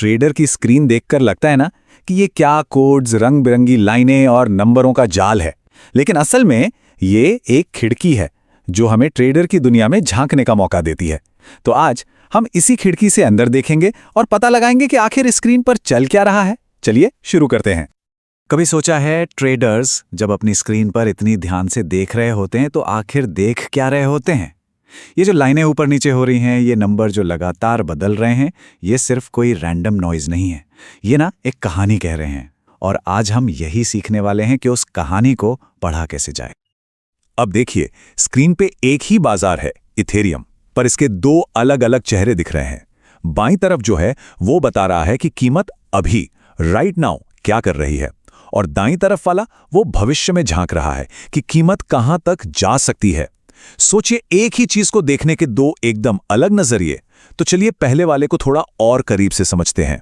Trader की screen देखकर लगता है ना कि ये क्या कोड्स, रंग बिरंगी लाइनें और नंबरों का जाल है, लेकिन असल में ये एक खिड़की है जो हमें ट्रेडर की दुनिया में झांकने का मौका देती है। तो आज हम इसी खिड़की से अंदर देखेंगे और पता लगाएंगे कि आखिर स्क्रीन पर चल क्या रहा है। चलिए शुरू करते हैं। कभी सोचा है ट्रेडर्स जब अपनी स्क्रीन पर इतनी ध्यान से देख रहे होते हैं तो आखिर देख क्या रहे होते हैं? ये जो लाइनें ऊपर नीचे हो रही हैं, ये नंबर जो लगातार बदल रहे हैं, ये सिर्फ कोई रैंडम नॉइज नहीं है। ये ना एक कहानी कह रहे हैं और आज हम यही सीखने वाले हैं कि उस कहानी को पढ़ा कैसे जाए। अब देखिए, स्क्रीन पे एक ही बाजार है, इथेरियम, पर इसके दो अलग अलग चेहरे दिख रहे हैं। बाईं तरफ जो है वो बता रहा है कि कीमत अभी राइट नाउ क्या कर रही है, और दाईं तरफ वाला वो भविष्य में झांक रहा है कि कीमत कहां तक जा सकती है। सोचिए, एक ही चीज को देखने के दो एकदम अलग नजरिए। तो चलिए पहले वाले को थोड़ा और करीब से समझते हैं।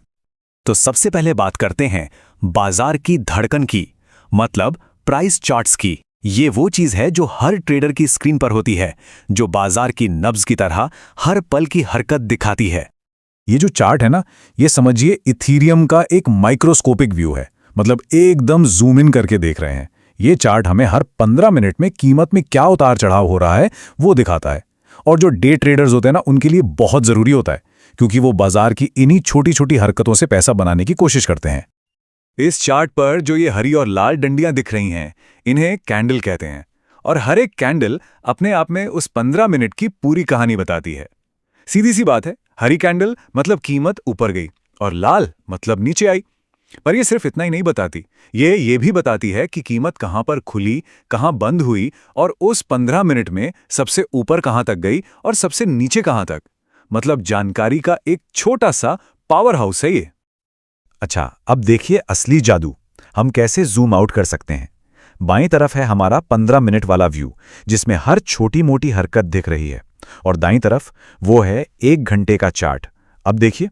तो सबसे पहले बात करते हैं बाजार की धड़कन की, मतलब प्राइस चार्ट्स की। ये वो चीज है जो हर ट्रेडर की स्क्रीन पर होती है, जो बाजार की नब्ज की तरह हर पल की हरकत दिखाती है। ये जो चार्ट है ना, ये समझिए इथीरियम का एक माइक्रोस्कोपिक व्यू है, मतलब एकदम जूम इन करके देख रहे हैं। ये चार्ट हमें हर 15 मिनट में कीमत में क्या उतार चढ़ाव हो रहा है वो दिखाता है। और जो डे ट्रेडर्स होते हैं ना, उनके लिए बहुत जरूरी होता है, क्योंकि वो बाजार की इन्हीं छोटी छोटी हरकतों से पैसा बनाने की कोशिश करते हैं। इस चार्ट पर जो ये हरी और लाल डंडियां दिख रही हैं, इन्हें कैंडल कहते हैं, और हर एक कैंडल अपने आप में उस 15 मिनट की पूरी कहानी बताती है। सीधी सी बात है, हरी कैंडल मतलब कीमत ऊपर गई और लाल मतलब नीचे आई। पर ये सिर्फ इतना ही नहीं बताती, ये भी बताती है कि कीमत कहां पर खुली, कहां बंद हुई, और उस 15 मिनट में सबसे ऊपर कहां तक गई और सबसे नीचे कहां तक। मतलब जानकारी का एक छोटा सा पावर हाउस है ये। अच्छा, अब देखिए असली जादू हम कैसे जूम आउट कर सकते हैं। बाईं तरफ है हमारा 15 मिनट वाला व्यू, जिसमें हर छोटी मोटी हरकत दिख रही है, और दाईं तरफ वो है 1 घंटे का चार्ट। अब देखिए,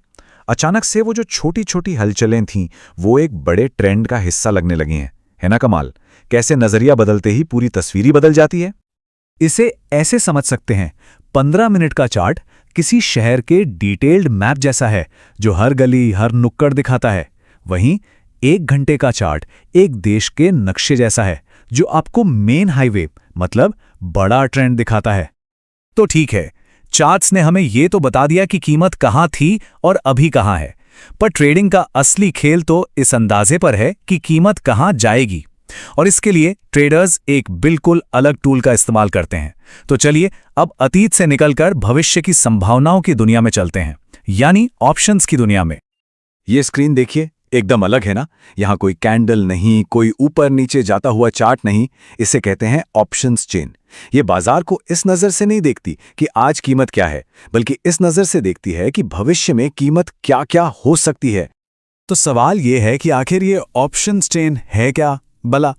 अचानक से वो जो छोटी छोटी हलचलें थीं, वो एक बड़े ट्रेंड का हिस्सा लगने लगी हैं। है ना कमाल? कैसे नजरिया बदलते ही पूरी तस्वीर ही बदल जाती है। इसे ऐसे समझ सकते हैं, 15 मिनट का चार्ट किसी शहर के डिटेल्ड मैप जैसा है, जो हर गली, हर नुक्कड़ दिखाता है। वहीं 1 घंटे का चार्ट एक देश के नक्शे जैसा है, जो आपको मेन हाईवे, मतलब बड़ा ट्रेंड दिखाता है। तो ठीक है, चार्ट्स ने हमें ये तो बता दिया कि कीमत कहां थी और अभी कहां है, पर ट्रेडिंग का असली खेल तो इस अंदाजे पर है कि कीमत कहां जाएगी, और इसके लिए ट्रेडर्स एक बिल्कुल अलग टूल का इस्तेमाल करते हैं। तो चलिए अब अतीत से निकलकर भविष्य की संभावनाओं की दुनिया में चलते हैं, यानी ऑप्शंस की दुनिया में। ये स्क्रीन देखिए, एकदम अलग है ना। यहां कोई कैंडल नहीं, कोई ऊपर नीचे जाता हुआ चार्ट नहीं। इसे कहते हैं ऑप्शंस चेन। ये बाजार को इस नजर से नहीं देखती कि आज कीमत क्या है, बल्कि इस नजर से देखती है कि भविष्य में कीमत क्या क्या हो सकती है। तो सवाल ये है कि आखिर ये ऑप्शंस चेन है क्या? भला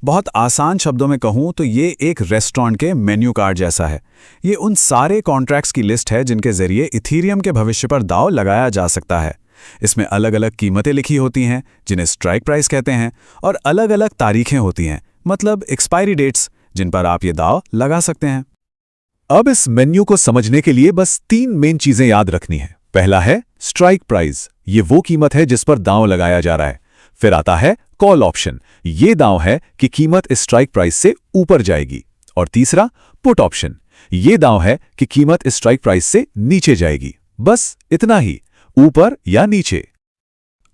बहुत आसान शब्दों में कहूं तो ये एक रेस्टोरेंट के मेन्यू कार्ड जैसा है। ये उन सारे कॉन्ट्रैक्ट्स की लिस्ट है जिनके जरिए इथीरियम के भविष्य पर दांव लगाया जा सकता है। इसमें अलग अलग कीमतें लिखी होती हैं, जिन्हें स्ट्राइक प्राइस कहते हैं, और अलग अलग तारीखें होती हैं, मतलब एक्सपायरी डेट्स, जिन पर आप ये दांव लगा सकते हैं। अब इस मेन्यू को समझने के लिए बस 3 मेन चीजें याद रखनी है। पहला है स्ट्राइक प्राइस, ये वो कीमत है जिस पर दांव लगाया जा रहा है। फिर आता है कॉल ऑप्शन, ये दांव है कि कीमत इस स्ट्राइक प्राइस से ऊपर जाएगी। और तीसरा पुट ऑप्शन, ये दांव है कि कीमत इस स्ट्राइक प्राइस से नीचे जाएगी। बस इतना ही, ऊपर या नीचे।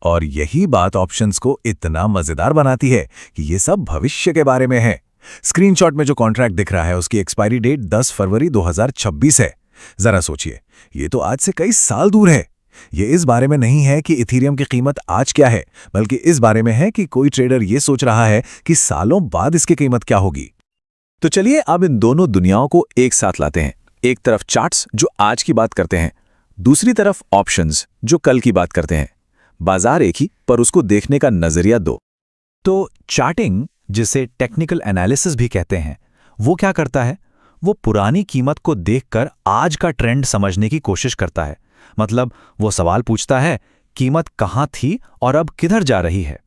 और यही बात ऑप्शंस को इतना मजेदार बनाती है कि ये सब भविष्य के बारे में है। स्क्रीनशॉट में जो कॉन्ट्रैक्ट दिख रहा है, उसकी एक्सपायरी डेट 10 फरवरी 2026 है। जरा सोचिए, ये तो आज से कई साल दूर है। ये इस बारे में नहीं है कि इथीरियम की कीमत आज क्या है, बल्कि इस बारे में है कि कोई ट्रेडर ये सोच रहा है कि सालों बाद इसकी कीमत क्या होगी। तो चलिए अब इन दोनों दुनियाओं को एक साथ लाते हैं। एक तरफ चार्ट्स जो आज की बात करते हैं, दूसरी तरफ ऑप्शंस जो कल की बात करते हैं। बाजार एक ही, पर उसको देखने का नजरिया दो। तो चार्टिंग, जिसे टेक्निकल एनालिसिस भी कहते हैं, वो क्या करता है? वो पुरानी कीमत को देखकर आज का ट्रेंड समझने की कोशिश करता है। मतलब वो सवाल पूछता है, कीमत कहां थी और अब किधर जा रही है।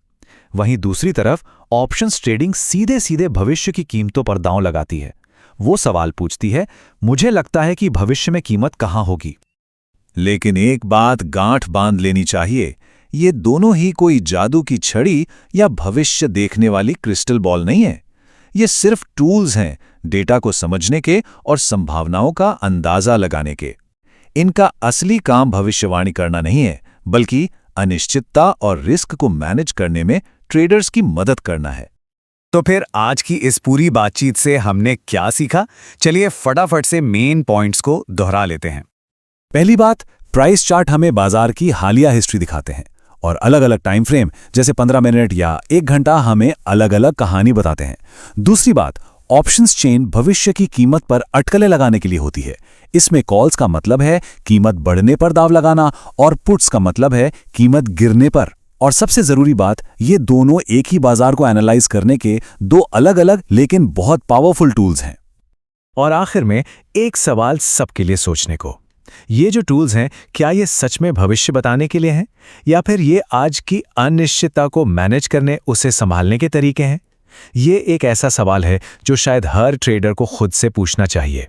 वहीं दूसरी तरफ ऑप्शंस ट्रेडिंग सीधे सीधे भविष्य की कीमतों पर दांव लगाती है। वो सवाल पूछती है, मुझे लगता है कि भविष्य में कीमत कहां होगी। लेकिन एक बात गांठ बांध लेनी चाहिए, ये दोनों ही कोई जादू की छड़ी या भविष्य देखने वाली क्रिस्टल बॉल नहीं है। ये सिर्फ टूल्स हैं डेटा को समझने के और संभावनाओं का अंदाजा लगाने के। इनका असली काम भविष्यवाणी करना नहीं है, बल्कि अनिश्चितता और रिस्क को मैनेज करने में ट्रेडर्स की मदद करना है। तो फिर आज की इस पूरी बातचीत से हमने क्या सीखा? चलिए फटाफट से मेन पॉइंट्स को दोहरा लेते हैं। पहली बात, प्राइस चार्ट हमें बाजार की हालिया हिस्ट्री दिखाते हैं और अलग अलग टाइम फ्रेम जैसे 15 मिनट या 1 घंटा हमें अलग अलग कहानी बताते हैं। दूसरी बात, ऑप्शंस चेन भविष्य की कीमत पर अटकलें लगाने के लिए होती है। इसमें कॉल्स का मतलब है कीमत बढ़ने पर दाव लगाना और पुट्स का मतलब है कीमत गिरने पर। और सबसे जरूरी बात, ये दोनों एक ही बाजार को एनालाइज करने के दो अलग अलग लेकिन बहुत पावरफुल टूल्स हैं। और आखिर में एक सवाल सबके लिए सोचने को, ये जो टूल्स हैं क्या ये सच में भविष्य बताने के लिए हैं या फिर ये आज की अनिश्चितता को मैनेज करने, उसे संभालने के तरीके हैं? ये एक ऐसा सवाल है जो शायद हर ट्रेडर को खुद से पूछना चाहिए।